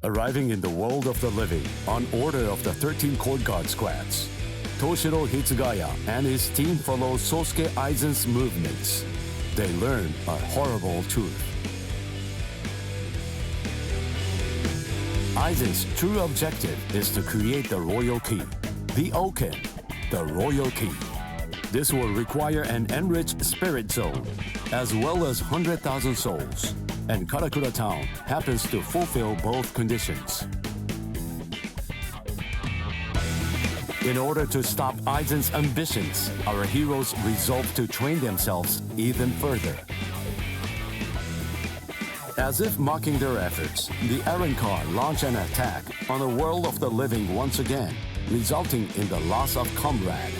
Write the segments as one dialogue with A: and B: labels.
A: Arriving in the world of the living on order of the 13 Court Guard squads, Toshiro Hitsugaya and his team follow Sosuke Aizen's movements. They learn a horrible truth. Aizen's true objective is to create the royal key, the Oken, the royal key. This will require an enriched spirit zone, as well as 100,000 souls. And Karakura Town happens to fulfill both conditions. In order to stop Aizen's ambitions, our heroes resolve to train themselves even further. As if mocking their efforts, the Arrancar launch an attack on the world of the living once again, resulting in the loss of comrade.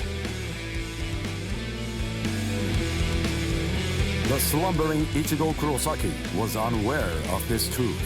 A: The slumbering Ichigo Kurosaki was unaware of this truth.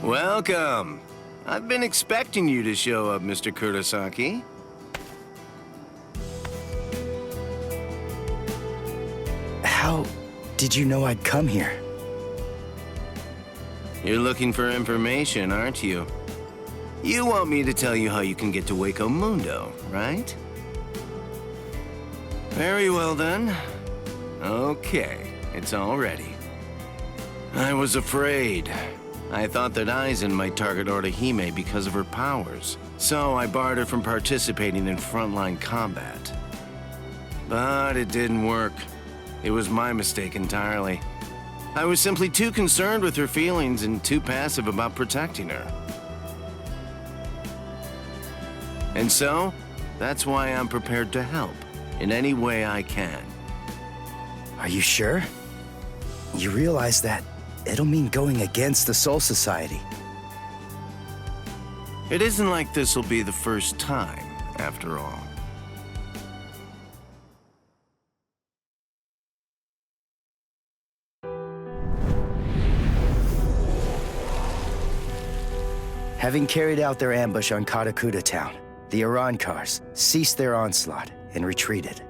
B: Welcome. I've been expecting you to show up, Mr. Kurosaki.
C: How did you know I'd come here?
B: You're looking for information, aren't you? You want me to tell you how you can get to Waco Mundo, right? Very well then. Okay, it's all ready. I was afraid. I thought that Aizen might target Orihime because of her powers, so I barred her from participating in frontline combat. But it didn't work. It was my mistake entirely. I was simply too concerned with her feelings and too passive about protecting her. And so, that's why I'm prepared to help in any way I can.
C: Are you sure? You realize that it'll mean going against the Soul Society.
B: It isn't like this will be the first time, after all.
C: Having carried out their ambush on Karakura Town, the Arrancars ceased their onslaught and retreated.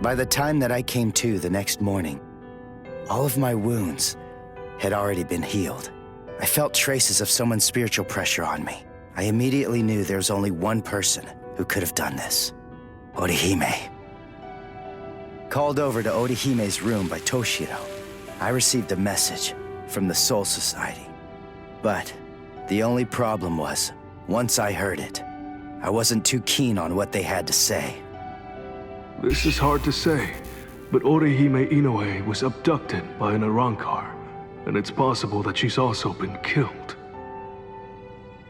C: By the time that I came to the next morning, all of my wounds had already been healed. I felt traces of someone's spiritual pressure on me. I immediately knew there was only one person who could have done this: Orihime. Called over to Orihime's room by Toshiro, I received a message from the Soul Society. But the only problem was, once I heard it, I wasn't too keen on what they had to say.
D: This is hard to say, but Orihime Inoue was abducted by an Arrancar, and it's possible that she's also been killed.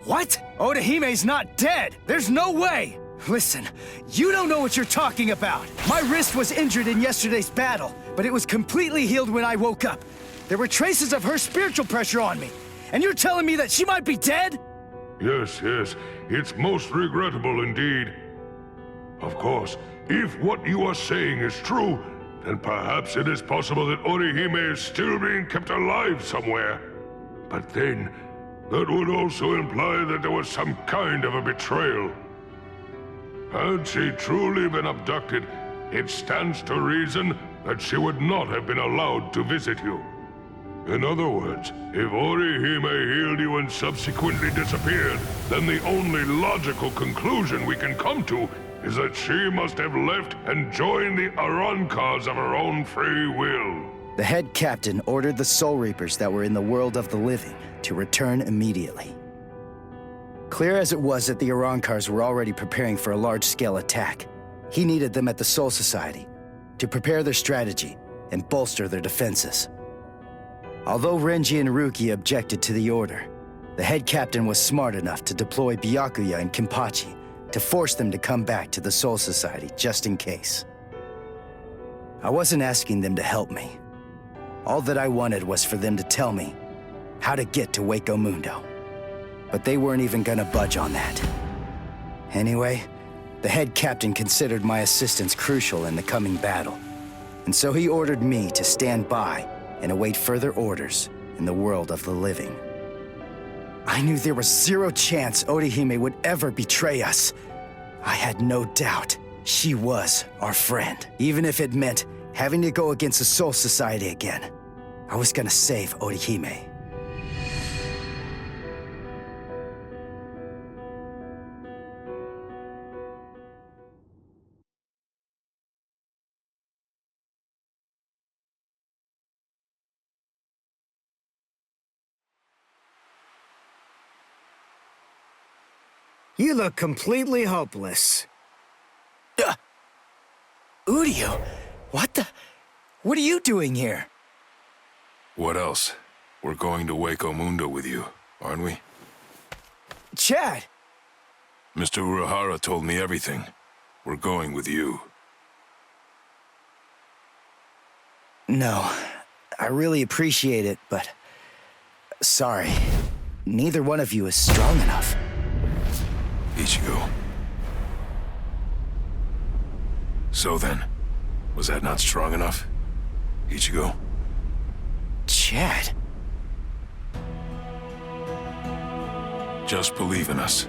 C: What? Orihime's not dead! There's no way! Listen, you don't know what you're talking about! My wrist was injured in yesterday's battle, but it was completely healed when I woke up. There were traces of her spiritual pressure on me, and you're telling me that she might be dead?
E: Yes, it's most regrettable indeed. Of course, if what you are saying is true, then perhaps it is possible that Orihime is still being kept alive somewhere. But then, that would also imply that there was some kind of a betrayal. Had she truly been abducted, it stands to reason that she would not have been allowed to visit you. In other words, if Orihime healed you and subsequently disappeared, then the only logical conclusion we can come to is that she must have left and joined the Arrancars of her own free will.
C: The head captain ordered the Soul Reapers that were in the world of the living to return immediately. Clear as it was that the Arrancars were already preparing for a large-scale attack, he needed them at the Soul Society to prepare their strategy and bolster their defenses. Although Renji and Ruki objected to the order, the head captain was smart enough to deploy Byakuya and Kenpachi to force them to come back to the Soul Society just in case. I wasn't asking them to help me. All that I wanted was for them to tell me how to get to Waco Mundo. But they weren't even gonna budge on that. Anyway, the head captain considered my assistance crucial in the coming battle. And so he ordered me to stand by and await further orders in the world of the living. I knew there was zero chance Orihime would ever betray us. I had no doubt she was our friend, even if it meant having to go against the Soul Society again. I was gonna save Orihime.
F: You look completely hopeless.
C: Uryu, what are you doing here?
G: What else? We're going to Waco Mundo with you, aren't we?
C: Chad!
G: Mr. Urahara told me everything. We're going with you.
C: No, I really appreciate it, but... sorry. Neither one of you is strong enough.
G: Ichigo. So then, was that not strong enough? Ichigo?
C: Chad?
G: Just believe in us.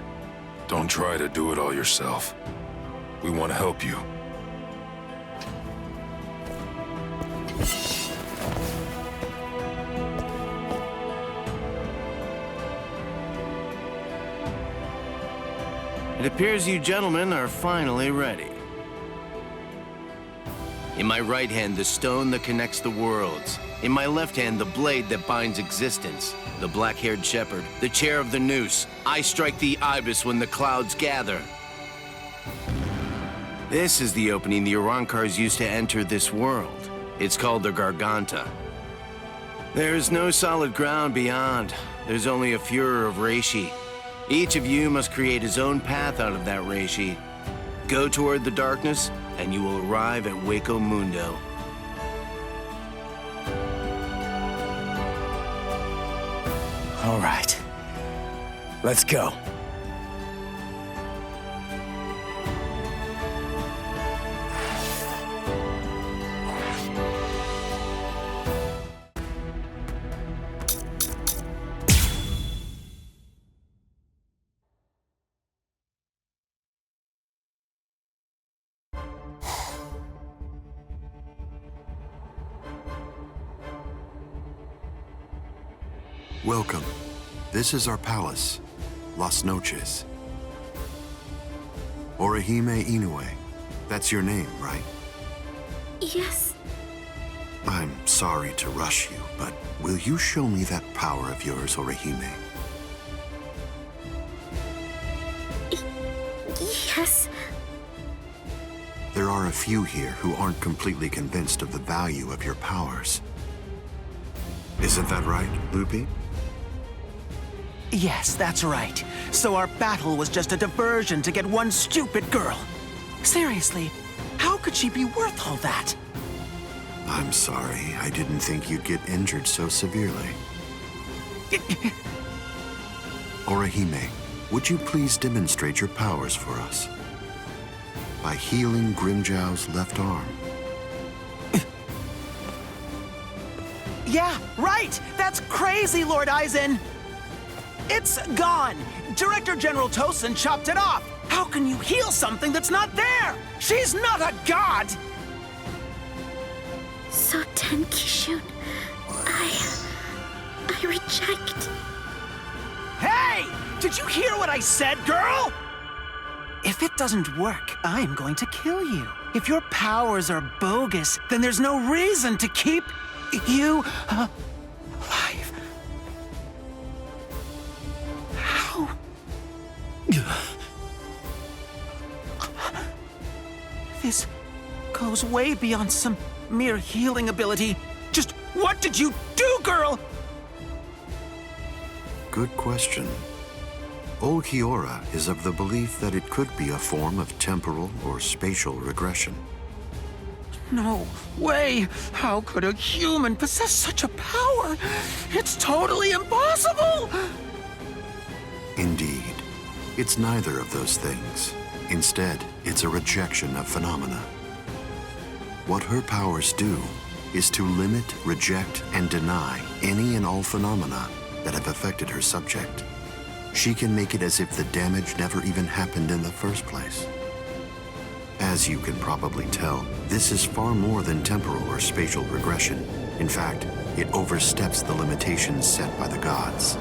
G: Don't try to do it all yourself. We want to help you.
B: It appears you gentlemen are finally ready. In my right hand, the stone that connects the worlds. In my left hand, the blade that binds existence. The black-haired shepherd, the chair of the noose. I strike the ibis when the clouds gather. This is the opening the Arankars used to enter this world. It's called the Garganta. There's no solid ground beyond. There's only a furor of reishi. Each of you must create his own path out of that reishi. Go toward the darkness, and you will arrive at Waco Mundo.
C: All right. Let's go.
H: Welcome. This is our palace, Las Noches. Orihime Inoue. That's your name, right?
I: Yes.
H: I'm sorry to rush you, but will you show me that power of yours, Orihime?
I: Yes.
H: There are a few here who aren't completely convinced of the value of your powers. Isn't that right, Lupi?
J: Yes, that's right. So our battle was just a diversion to get one stupid girl. Seriously, how could she be worth all that?
H: I'm sorry. I didn't think you'd get injured so severely. Orihime, would you please demonstrate your powers for us? By healing Grimjow's left arm.
J: Yeah, right! That's crazy, Lord Aizen! It's gone! Director General Tosin chopped it off! How can you heal something that's not there? She's not a god!
I: So Tenkishun, I reject.
J: Hey! Did you hear what I said, girl? If it doesn't work, I'm going to kill you. If your powers are bogus, then there's no reason to keep you alive. How? This goes way beyond some mere healing ability. Just what did you do, girl?
H: Good question. Old Kiora is of the belief that it could be a form of temporal or spatial regression.
J: No way! How could a human possess such a power? It's totally impossible!
H: Indeed. It's neither of those things. Instead, it's a rejection of phenomena. What her powers do is to limit, reject, and deny any and all phenomena that have affected her subject. She can make it as if the damage never even happened in the first place. As you can probably tell, this is far more than temporal or spatial regression. In fact, it oversteps the limitations set by the gods.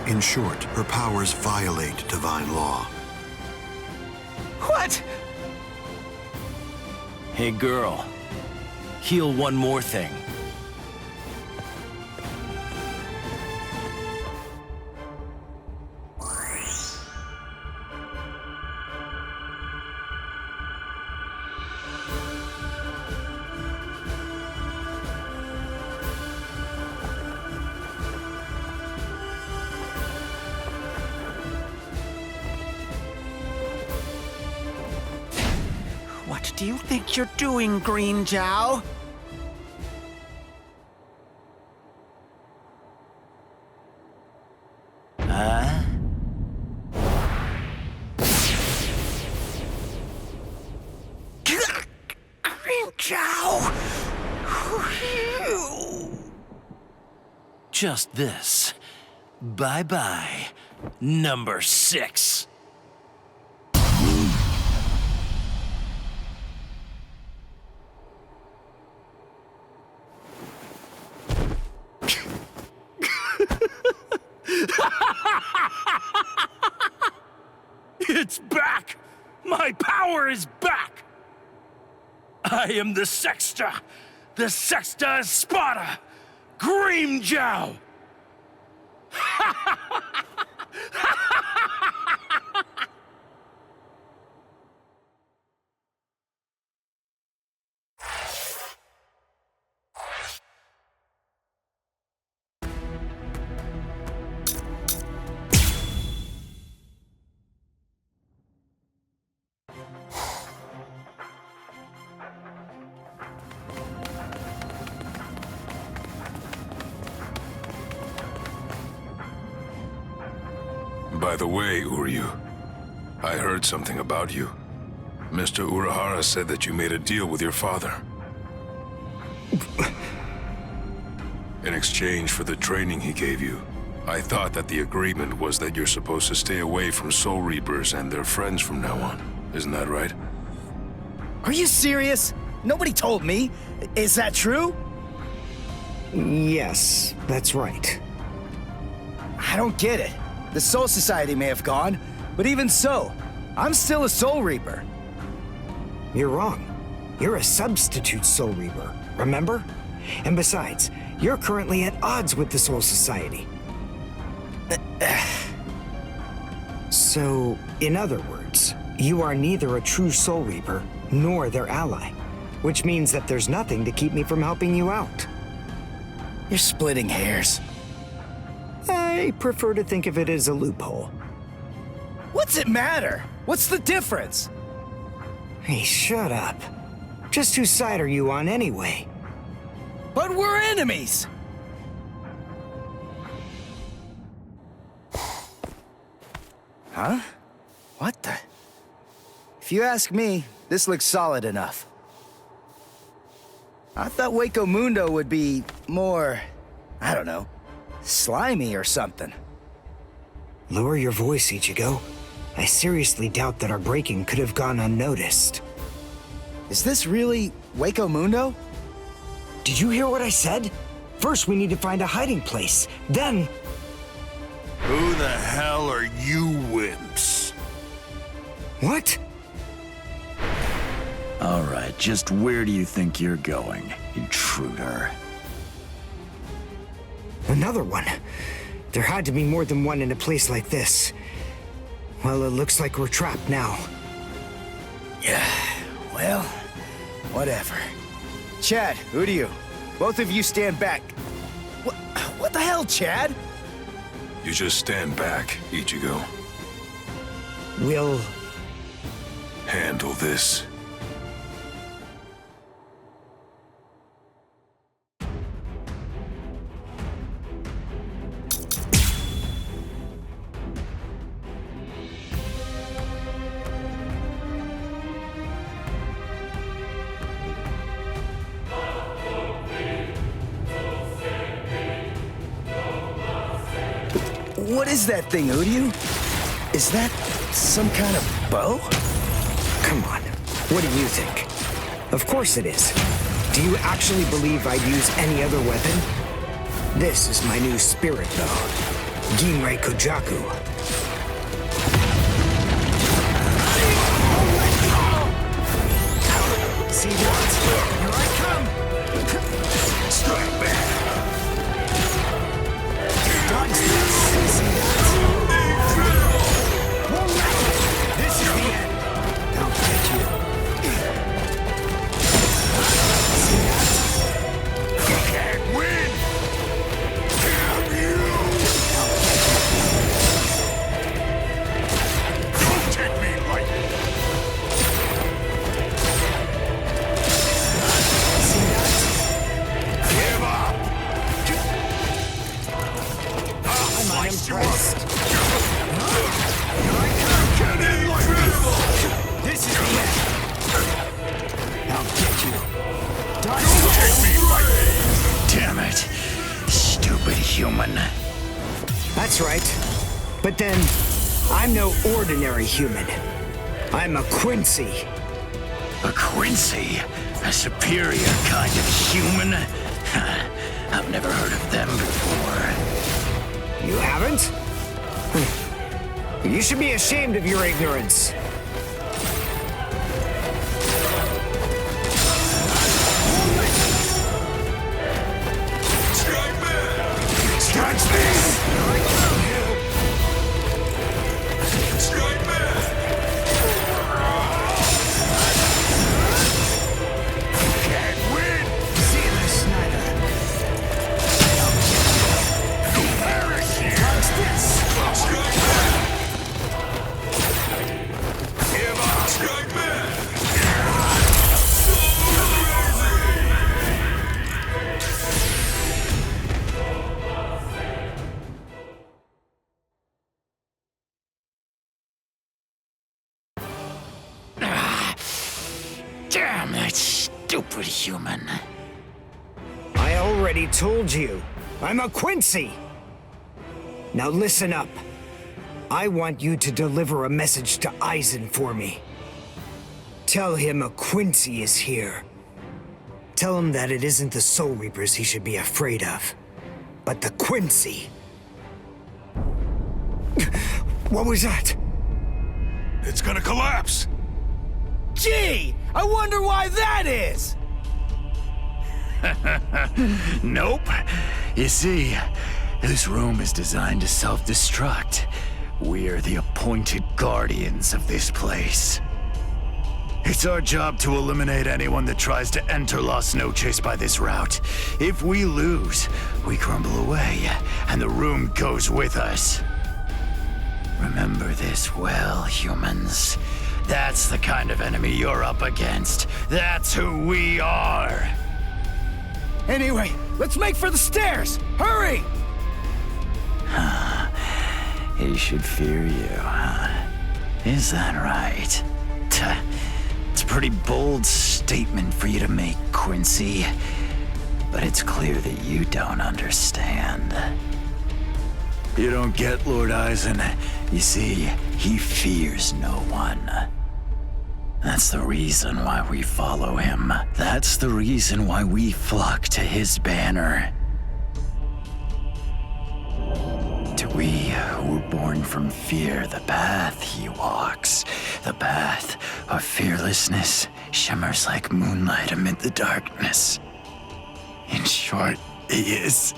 H: In short, her powers violate divine law.
J: What?
K: Hey, girl. Heal one more thing.
J: What do you think you're doing, Green Jow?
K: Huh?
J: Green Jow!
K: Just this. Bye-bye, number 6. It's back! My power is back! I am the Sexta Espada, Green Jow!
G: By the way, Uryu, I heard something about you. Mr. Urahara said that you made a deal with your father. In exchange for the training he gave you, I thought that the agreement was that you're supposed to stay away from Soul Reapers and their friends from now on. Isn't that right?
C: Are you serious? Nobody told me. Is that true?
F: Yes, that's right.
C: I don't get it. The Soul Society may have gone, but even so, I'm still a Soul Reaper.
F: You're wrong. You're a substitute Soul Reaper, remember? And besides, you're currently at odds with the Soul Society. So, in other words, you are neither a true Soul Reaper nor their ally, which means that there's nothing to keep me from helping you out.
C: You're splitting hairs.
F: I prefer to think of it as a loophole.
C: What's it matter? What's the difference?
F: Hey, shut up. Just whose side are you on anyway?
C: But we're enemies! Huh? What the? If you ask me, this looks solid enough. I thought Waco Mundo would be more, I don't know, slimy or something.
F: Lower your voice, Ichigo. I seriously doubt that our breaking could have gone unnoticed.
C: Is this really Waco Mundo?
F: Did you hear what I said? First, we need to find a hiding place. Then...
L: Who the hell are you wimps?
F: What?
K: All right, just where do you think you're going, intruder?
F: Another one. There had to be more than one in a place like this. Well, it looks like we're trapped now.
C: Yeah, well, whatever. Chad, Uryu, both of you stand back. What the hell, Chad?
G: You just stand back, Ichigo.
F: We'll...
G: handle this.
C: What is that thing, Uryu? Is that some kind of bow?
F: Come on. What do you think? Of course it is. Do you actually believe I'd use any other weapon? This is my new spirit bow. Ginrei Kojaku. See that? Here I come! Strike back! Dodge this! See that? Won't let it! This is the end! I'll get you. See that? You can't win! Damn you! I'll get you. Don't take me lightly! Impressed. Here I come! Get in like this is the end. I'll get you. Don't take me lightly.
K: Damn it. Stupid human.
F: That's right. But then, I'm no ordinary human. I'm a Quincy.
K: A Quincy? A superior kind of human? I've never heard of them before.
F: You haven't? You should be ashamed of your ignorance.
L: Strike back!
F: Strike this!
L: Strike back!
F: Can't win! See this, Snyder. Dodge this!
L: Strike back! Give up! Strike back! So
K: Damn that stupid human.
F: I already told you. I'm a Quincy! Now listen up. I want you to deliver a message to Eisen for me. Tell him a Quincy is here. Tell him that it isn't the Soul Reapers he should be afraid of, but the Quincy. What was that?
L: it's gonna collapse!
J: Gee! I wonder why that is!
K: Nope. You see, this room is designed to self-destruct. We're the appointed guardians of this place. It's our job to eliminate anyone that tries to enter Las Noches by this route. If we lose, we crumble away, and the room goes with us. Remember this well, humans. That's the kind of enemy you're up against. That's who we are.
J: Anyway, let's make for the stairs! Hurry!
K: He should fear you, huh? Is that right? It's a pretty bold statement for you to make, Quincy. But it's clear that you don't understand. You don't get Lord Eisen. You see, he fears no one. That's the reason why we follow him. That's the reason why we flock to his banner. To we who were born from fear, the path he walks, the path of fearlessness, shimmers like moonlight amid the darkness. In short, he is...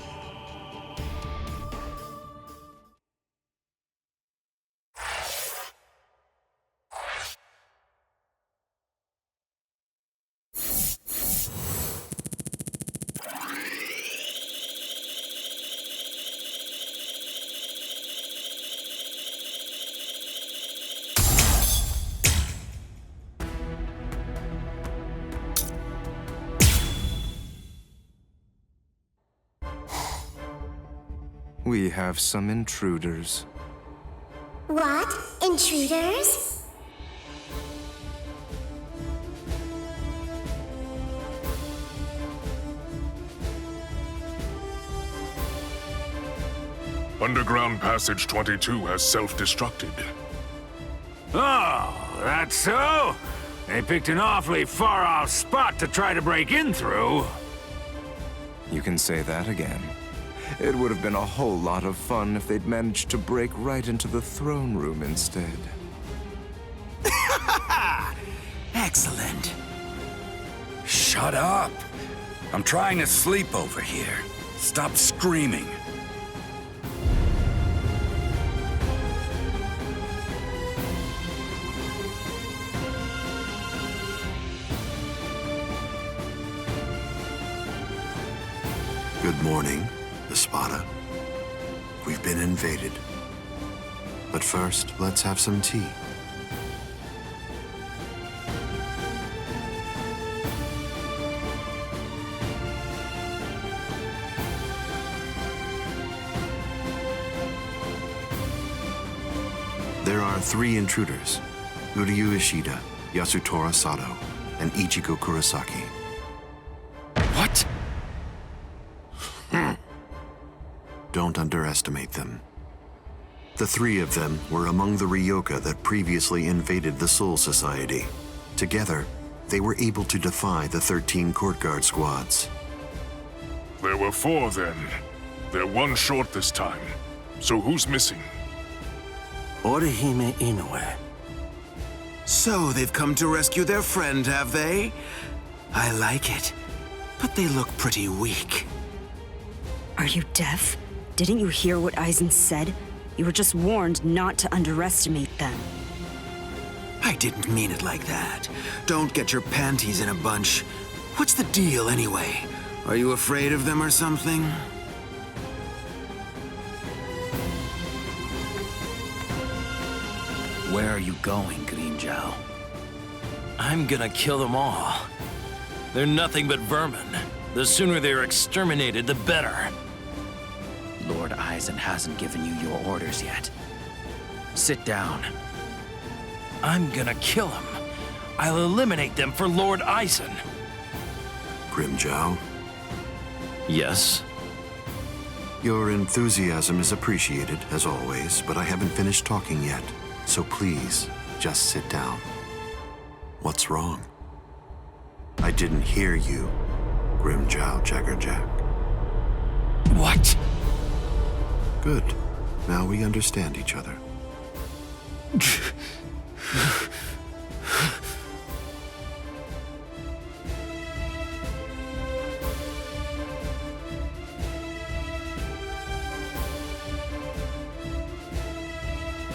M: We have some intruders.
I: What? Intruders?
E: Underground Passage 22 has self-destructed.
N: Oh, that's so? They picked an awfully far-off spot to try to break in through.
M: You can say that again. It would have been a whole lot of fun if they'd managed to break right into the throne room instead.
K: Excellent. Shut up. I'm trying to sleep over here. Stop screaming.
H: Good morning, Espada. We've been invaded. But first, let's have some tea. There are 3 intruders: Uryu Ishida, Yasutora Sato, and Ichigo Kurosaki.
K: What?
H: Don't underestimate them. The 3 of them were among the Ryoka that previously invaded the Soul Society. Together, they were able to defy the 13 court guard squads.
E: There were 4 then. They're 1 short this time. So who's missing?
B: Orihime Inoue. So they've come to rescue their friend, have they? I like it. But they look pretty weak.
O: Are you deaf? Didn't you hear what Aizen said? You were just warned not to underestimate them.
B: I didn't mean it like that. Don't get your panties in a bunch. What's the deal, anyway? Are you afraid of them or something?
K: Where are you going, Green Zhao?
P: I'm gonna kill them all. They're nothing but vermin. The sooner they're exterminated, the better.
K: Lord Aizen hasn't given you your orders yet. Sit down.
P: I'm gonna kill them. I'll eliminate them for Lord Aizen.
H: Grimjow?
P: Yes?
H: Your enthusiasm is appreciated, as always, but I haven't finished talking yet. So please, just sit down. What's wrong? I didn't hear you, Grimjow Jaggerjack.
P: What?
H: Good. Now we understand each other.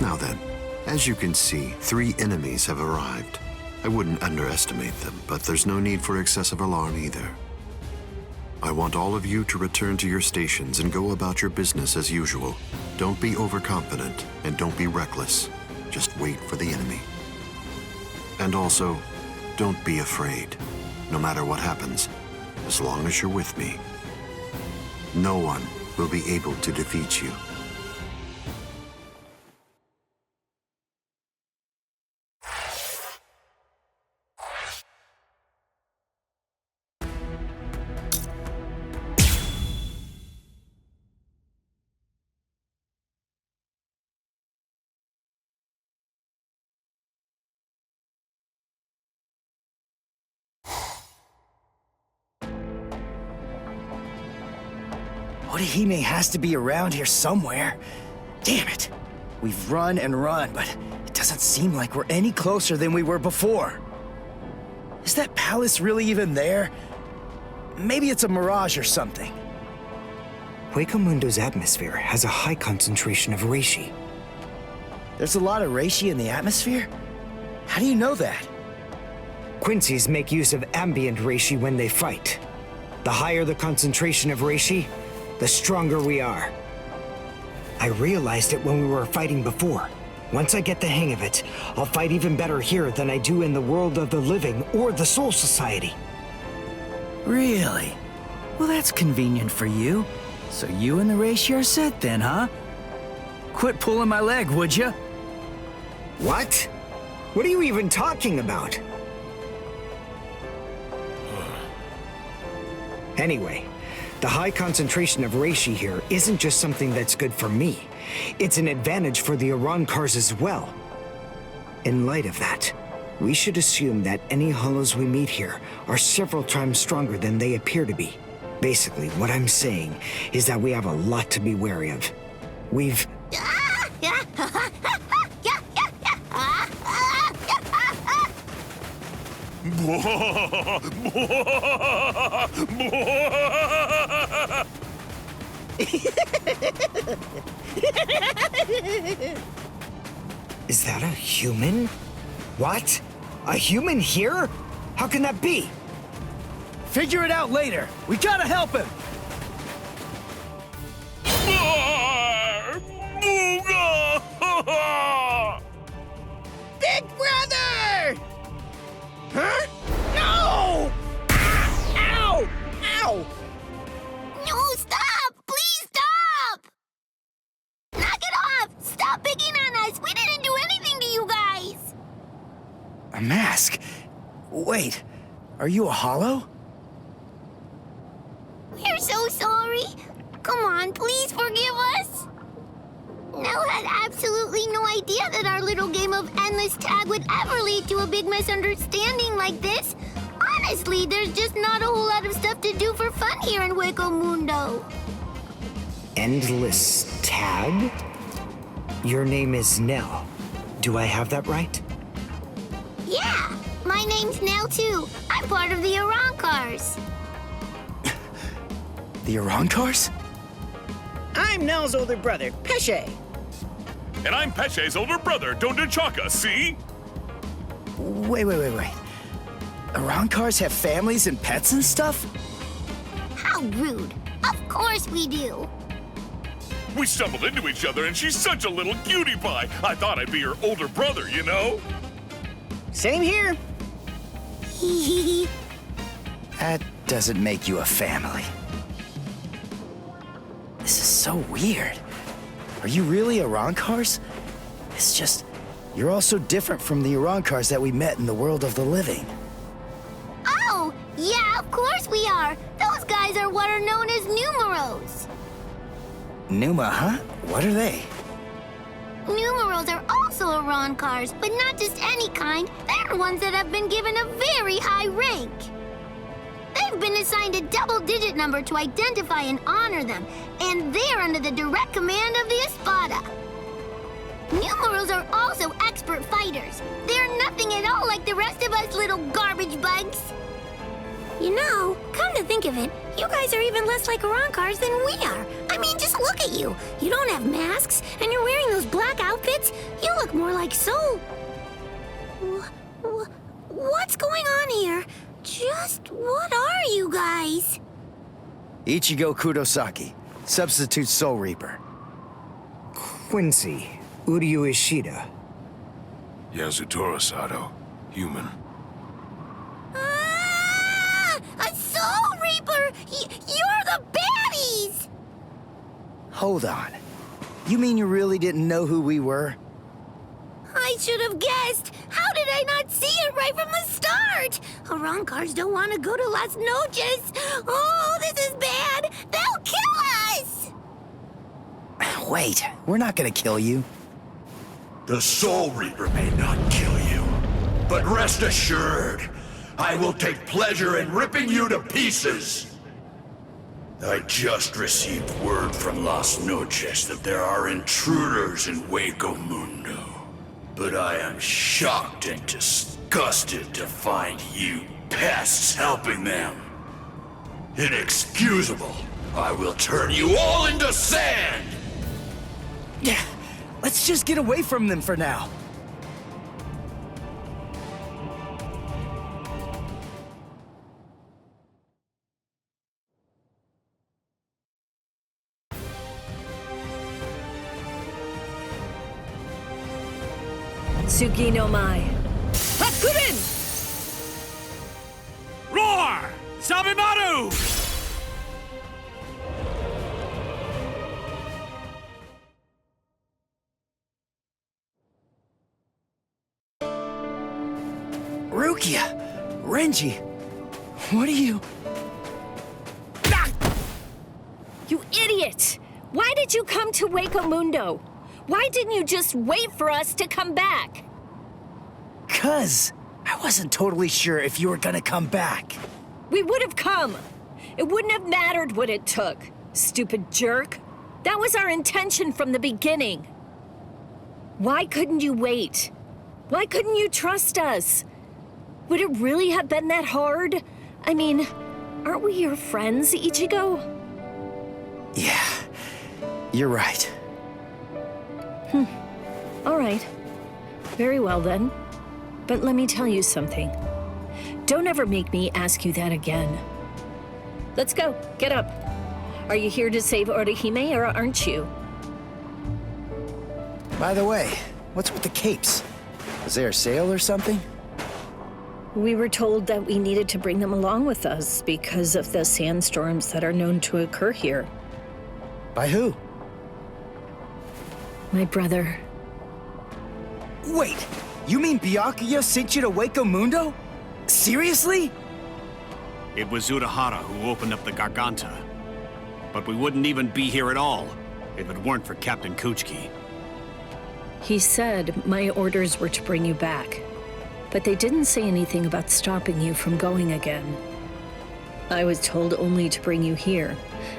H: Now then, as you can see, 3 enemies have arrived. I wouldn't underestimate them, but there's no need for excessive alarm either. I want all of you to return to your stations and go about your business as usual. Don't be overconfident, and don't be reckless. Just wait for the enemy. And also, don't be afraid, no matter what happens, as long as you're with me. No one will be able to defeat you.
C: Orihime has to be around here somewhere. Damn it. We've run and run, but it doesn't seem like we're any closer than we were before. Is that palace really even there? Maybe it's a mirage or something.
F: Huecamundo's atmosphere has a high concentration of reishi.
C: There's a lot of reishi in the atmosphere? How do you know that?
F: Quincy's make use of ambient reishi when they fight. The higher the concentration of reishi, the stronger we are. I realized it when we were fighting before. Once I get the hang of it, I'll fight even better here than I do in the world of the living or the Soul Society.
C: Really? Well, that's convenient for you. So you and the reishi are set then, huh? Quit pulling my leg, would ya?
F: What? What are you even talking about? Anyway, The high concentration of reishi here isn't just something that's good for me. It's an advantage for the Arankars as well. In light of that, we should assume that any hollows we meet here are several times stronger than they appear to be. Basically, what I'm saying is that we have a lot to be wary of. We've... Is that a human? What? A human here? How can that be?
C: Figure it out later. We gotta help him.
J: Big brother! Huh? No! Ow! Ow!
I: No, stop! Please stop! Knock it off! Stop picking on us! We didn't do anything to you guys!
C: A mask? Wait, are you a hollow?
I: We're so sorry. Come on, please forgive us. Nell had absolutely no idea that our little game of endless tag would ever lead to a big misunderstanding like this. Honestly, there's just not a whole lot of stuff to do for fun here in Hueco Mundo.
F: Endless tag? Your name is Nell. Do I have that right?
I: Yeah, my name's Nell too. I'm part of the Arankars.
C: The Arankars?
J: I'm Nell's older brother, Pesce.
Q: And I'm Pesce's older brother, Dondachaka, see?
C: Wait. Arankars have families and pets and stuff?
I: How rude. Of course we do.
Q: We stumbled into each other and she's such a little cutie pie. I thought I'd be her older brother, you know?
J: Same here.
C: That doesn't make you a family. This is so weird. Are you really Arankars? It's just, you're all so different from the Arankars that we met in the world of the living.
I: Oh, yeah, of course we are. Those guys are what are known as numeros.
C: Numa, huh? What are they?
I: Numeros are also Arankars, but not just any kind. They're ones that have been given a very high rank. They've been assigned a double-digit number to identify and honor them, and they're under the direct command of the Espada. Numeros are also expert fighters. They're nothing at all like the rest of us little garbage bugs. You know, come to think of it, you guys are even less like Arankars than we are. I mean, just look at you. You don't have masks, and you're wearing those black outfits. You look more like Soul. What's going on here? Just what are you guys?
C: Ichigo Kurosaki, substitute Soul Reaper.
F: Quincy, Uryu Ishida.
G: Yasutora Sato, human.
I: A Soul Reaper! You're the baddies!
C: Hold on. You mean you really didn't know who we were?
I: I should have guessed. How did I not see it right from the start? Arankars don't want to go to Las Noches. Oh, this is bad. They'll kill us!
C: Wait, we're not gonna kill you.
K: The Soul Reaper may not kill you, but rest assured, I will take pleasure in ripping you to pieces. I just received word from Las Noches that there are intruders in Hueco Mundo. But I am shocked and disgusted to find you pests helping them. Inexcusable. I will turn you all into sand!
C: Yeah, let's just get away from them for now.
R: Tsuki no Mai. Hakurin!
N: Roar! Sabimaru!
C: Rukia! Renji! What are you...
R: idiot! Why did you come to Hueco Mundo? Why didn't you just wait for us to come back?
C: 'Cause I wasn't totally sure if you were gonna come back.
R: We would have come. It wouldn't have mattered what it took, stupid jerk. That was our intention from the beginning. Why couldn't you wait? Why couldn't you trust us? Would it really have been that hard? I mean, aren't we your friends, Ichigo?
C: Yeah, you're right.
R: All right. Very well then. But let me tell you something. Don't ever make me ask you that again. Let's go. Get up. Are you here to save Orihime or aren't you?
C: By the way, what's with the capes? Is there a sale or something?
R: We were told that we needed to bring them along with us because of the sandstorms that are known to occur here.
C: By who?
R: My brother.
C: Wait, you mean Byakuya sent you to Hueco Mundo? Seriously?
S: It was Urahara who opened up the Garganta. But we wouldn't even be here at all if it weren't for Captain Kuchiki.
R: He said my orders were to bring you back, but they didn't say anything about stopping you from going again. I was told only to bring you here,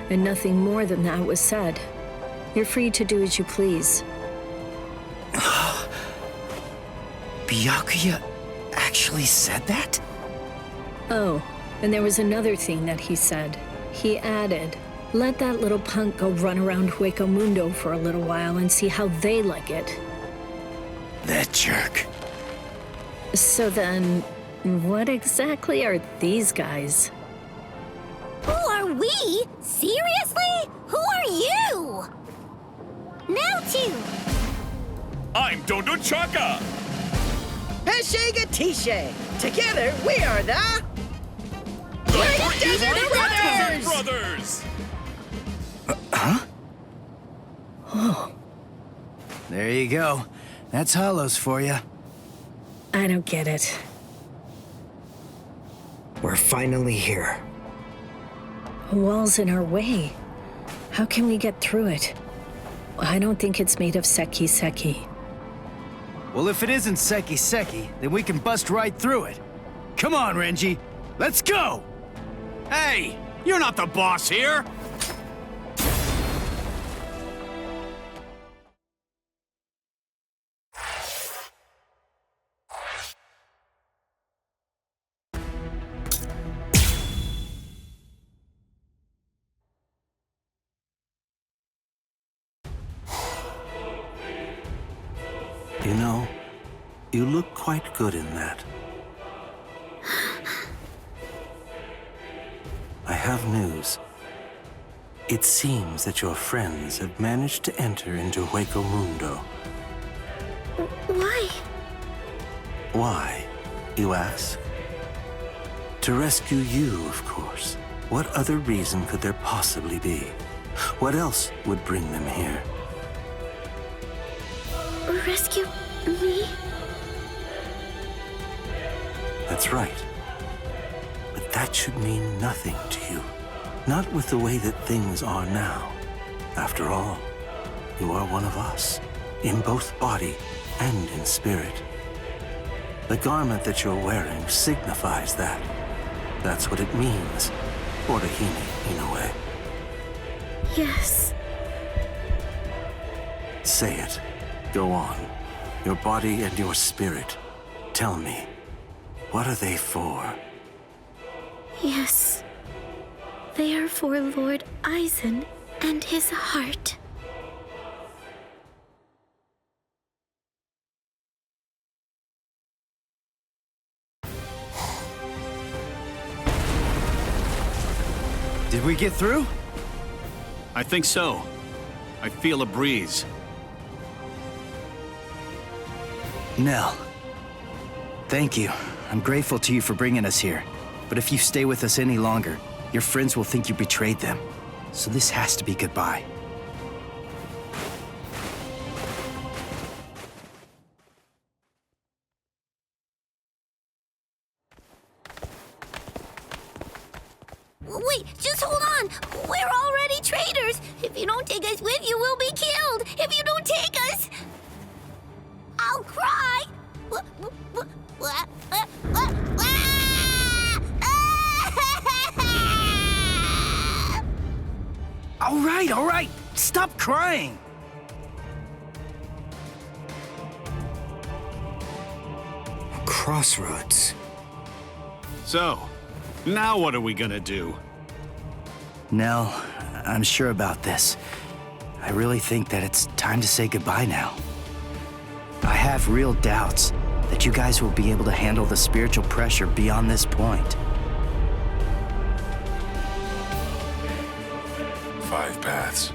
R: and nothing more than that was said. You're free to do as you please.
C: Byakuya actually said that?
R: Oh, and there was another thing that he said. He added, let that little punk go run around Hueco Mundo for a little while and see how they like it.
C: That jerk.
R: So then, what exactly are these guys?
I: Who are we? Seriously? Who are you? Now two.
Q: I'm Dondo Chaka!
J: Peshega Tishe! Together, we are the... Great Desert
Q: Brothers!
C: Huh?
R: Oh.
C: There you go. That's Hollows for you.
R: I don't get it.
F: We're finally here.
R: A wall's in our way. How can we get through it? I don't think it's made of seki.
C: Well, if it isn't seki, then we can bust right through it. Come on, Renji. Let's go!
S: Hey! You're not the boss here!
T: You know, you look quite good in that. I have news. It seems that your friends have managed to enter into Hueco Mundo.
I: Why?
T: Why, you ask? To rescue you, of course. What other reason could there possibly be? What else would bring them here?
I: Rescue me?
T: That's right. But that should mean nothing to you. Not with the way that things are now. After all, you are one of us, in both body and in spirit. The garment that you're wearing signifies that. That's what it means, Orihime, in a way.
I: Yes.
T: Say it. Go on. Your body and your spirit. Tell me, what are they for?
I: Yes. They are for Lord Aizen and his heart.
C: Did we get through?
S: I think so. I feel a breeze.
C: Nell. Thank you. I'm grateful to you for bringing us here. But if you stay with us any longer, your friends will think you betrayed them. So this has to be goodbye.
I: Wait, just hold on! We're already be traitors! If you don't take us with you, we'll be killed! If you don't take us... I'll cry!
J: All right! Stop crying!
F: Crossroads.
S: So, now what are we gonna do?
C: Nell, I'm sure about this. I really think that it's time to say goodbye now. I have real doubts that you guys will be able to handle the spiritual pressure beyond this point.
G: 5 paths.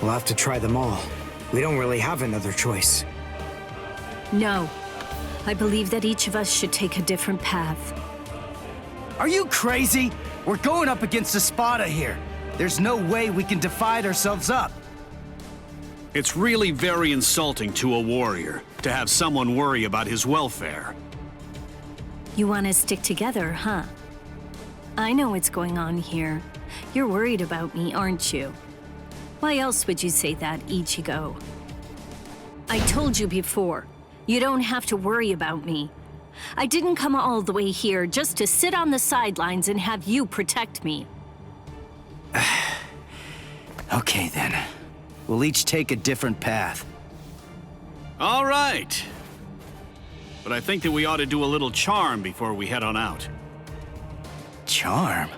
F: We'll have to try them all. We don't really have another choice.
R: No. I believe that each of us should take a different path.
C: Are you crazy? We're going up against Espada here. There's no way we can divide ourselves up.
S: It's really very insulting to a warrior to have someone worry about his welfare.
R: You want to stick together, huh? I know what's going on here. You're worried about me, aren't you? Why else would you say that, Ichigo? I told you before, you don't have to worry about me. I didn't come all the way here just to sit on the sidelines and have you protect me.
C: Okay then. We'll each take a different path.
S: All right. But I think that we ought to do a little charm before we head on out.
C: Charm?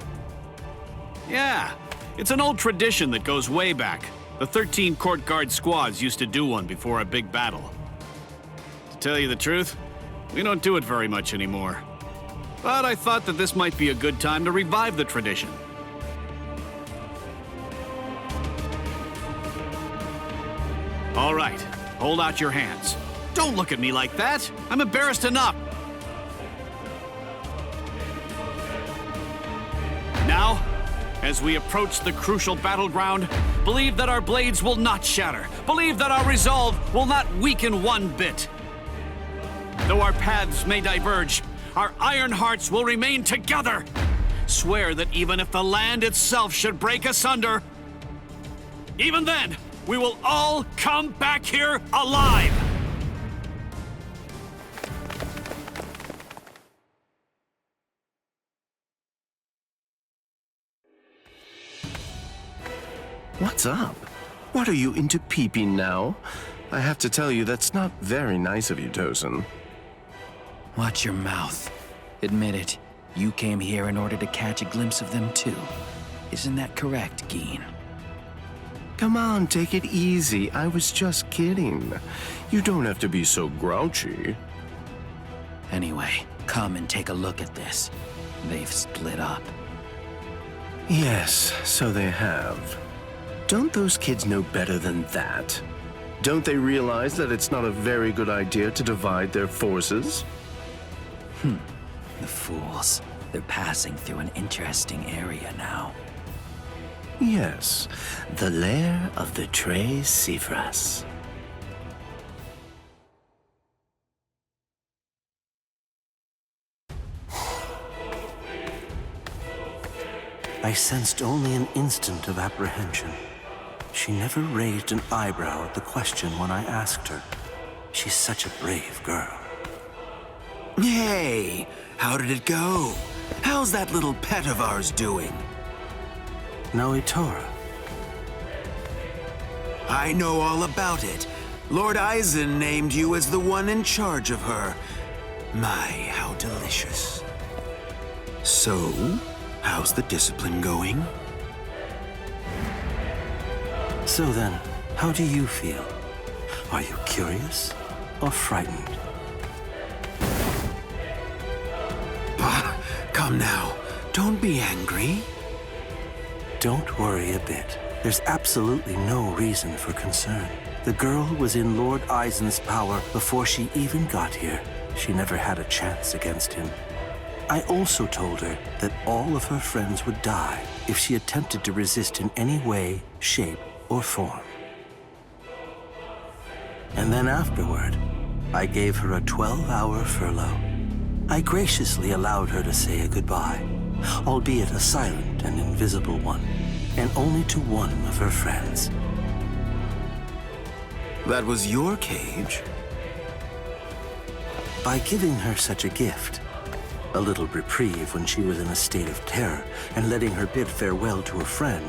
S: Yeah, it's an old tradition that goes way back. The 13 court guard squads used to do one before a big battle. To tell you the truth, we don't do it very much anymore. But I thought that this might be a good time to revive the tradition. All right, hold out your hands. Don't look at me like that. I'm embarrassed enough. Now, as we approach the crucial battleground, believe that our blades will not shatter. Believe that our resolve will not weaken one bit. Though our paths may diverge, our iron hearts will remain together. Swear that even if the land itself should break asunder, even then, we will all come back here alive!
B: What's up? What are you into peeping now? I have to tell you, that's not very nice of you, Tosin.
U: Watch your mouth. Admit it. You came here in order to catch a glimpse of them too. Isn't that correct, Geen?
B: Come on, take it easy. I was just kidding. You don't have to be so grouchy.
U: Anyway, come and take a look at this. They've split up.
B: Yes, so they have. Don't those kids know better than that? Don't they realize that it's not a very good idea to divide their forces?
U: The fools. They're passing through an interesting area now.
B: Yes, the lair of the Tres Cifras.
T: I sensed only an instant of apprehension. She never raised an eyebrow at the question when I asked her. She's such a brave girl.
K: Hey, how did it go? How's that little pet of ours doing?
T: Noitora.
K: I know all about it. Lord Aizen named you as the one in charge of her. My, how delicious. So, how's the discipline going?
T: So then, how do you feel? Are you curious or frightened?
K: Come now, don't be angry.
T: Don't worry a bit. There's absolutely no reason for concern. The girl was in Lord Aizen's power before she even got here. She never had a chance against him. I also told her that all of her friends would die if she attempted to resist in any way, shape, or form. And then afterward, I gave her a 12-hour furlough. I graciously allowed her to say a goodbye, albeit a silent and invisible one. and only to one of her friends.
K: That was your cage?
T: By giving her such a gift, a little reprieve when she was in a state of terror, and letting her bid farewell to a friend,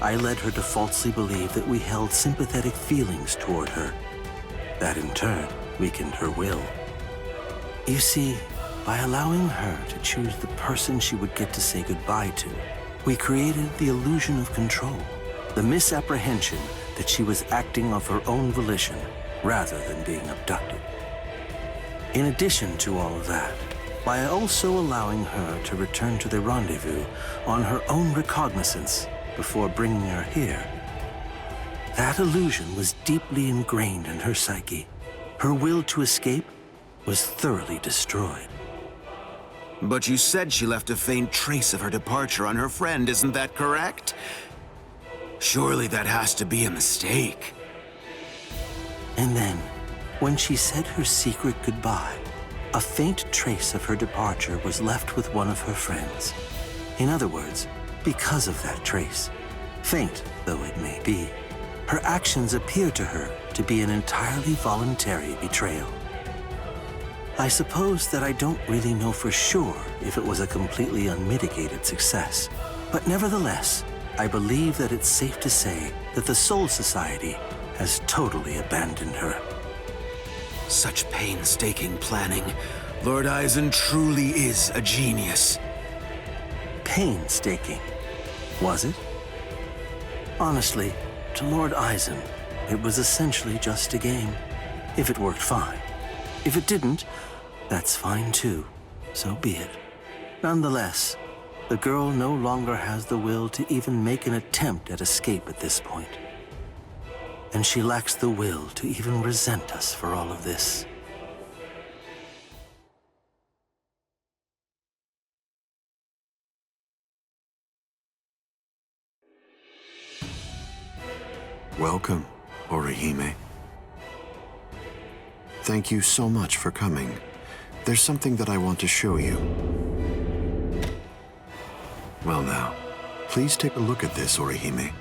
T: I led her to falsely believe that we held sympathetic feelings toward her. That in turn weakened her will. You see, by allowing her to choose the person she would get to say goodbye to, we created the illusion of control, the misapprehension that she was acting of her own volition rather than being abducted. In addition to all of that, by also allowing her to return to the rendezvous on her own recognizance before bringing her here, that illusion was deeply ingrained in her psyche. Her will to escape was thoroughly destroyed.
K: But you said she left a faint trace of her departure on her friend, isn't that correct? Surely that has to be a mistake.
T: And then, when she said her secret goodbye, a faint trace of her departure was left with one of her friends. In other words, because of that trace, faint though it may be, her actions appear to her to be an entirely voluntary betrayal. I suppose that I don't really know for sure if it was a completely unmitigated success, but nevertheless, I believe that it's safe to say that the Soul Society has totally abandoned her.
K: Such painstaking planning. Lord Eisen truly is a genius.
T: Painstaking, was it? Honestly, to Lord Eisen, it was essentially just a game. If it worked, fine. If it didn't, that's fine too. So be it. Nonetheless, the girl no longer has the will to even make an attempt at escape at this point. And she lacks the will to even resent us for all of this.
H: Welcome, Orihime. Thank you so much for coming. There's something that I want to show you. Well now, please take a look at this, Orihime.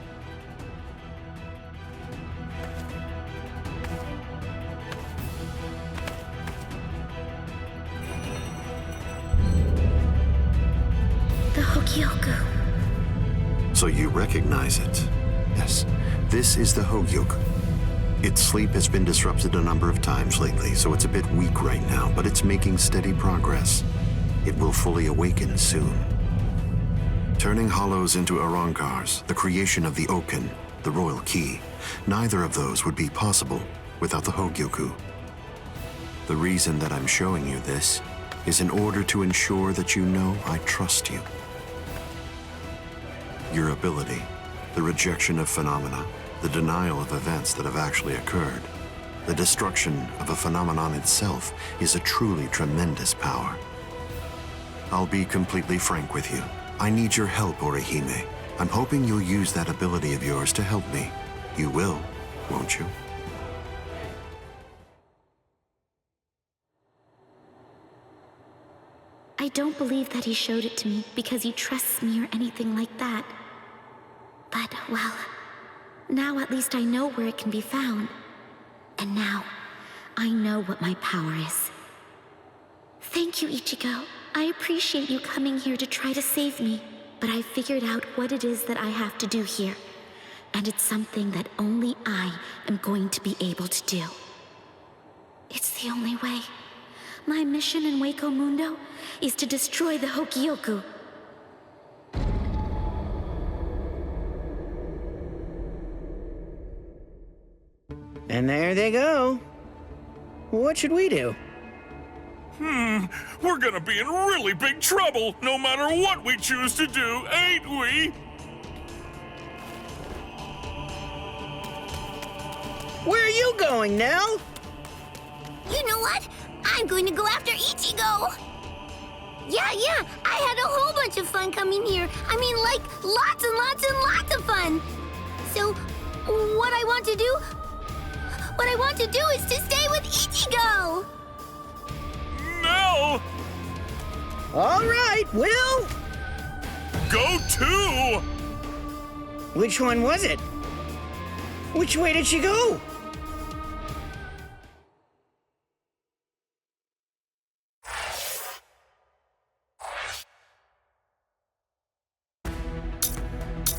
I: The Hogyoku.
H: So you recognize it? Yes, this is the Hogyoku. Its sleep has been disrupted a number of times lately, so it's a bit weak right now, but it's making steady progress. It will fully awaken soon. Turning hollows into Arankars, the creation of the Oken, the royal key, neither of those would be possible without the Hogyoku. The reason that I'm showing you this is in order to ensure that you know I trust you. Your ability, the rejection of phenomena, the denial of events that have actually occurred, the destruction of a phenomenon itself is a truly tremendous power. I'll be completely frank with you. I need your help, Orihime. I'm hoping you'll use that ability of yours to help me. You will, won't you?
I: I don't believe that he showed it to me because he trusts me or anything like that. But, well, now at least I know where it can be found. And now, I know what my power is. Thank you, Ichigo. I appreciate you coming here to try to save me. But I figured out what it is that I have to do here. And it's something that only I am going to be able to do. It's the only way. My mission in Waco Mundo is to destroy the Hogyoku.
F: And there they go. What should we do?
Q: We're gonna be in really big trouble, no matter what we choose to do, ain't we?
F: Where are you going, Nell?
I: You know what? I'm going to go after Ichigo! Yeah, I had a whole bunch of fun coming here. I mean, like, lots and lots and lots of fun! So, what I want to do is to stay with Ichigo!
Q: No!
F: All right, Will!
Q: Go too!
F: Which one was it? Which way did she go?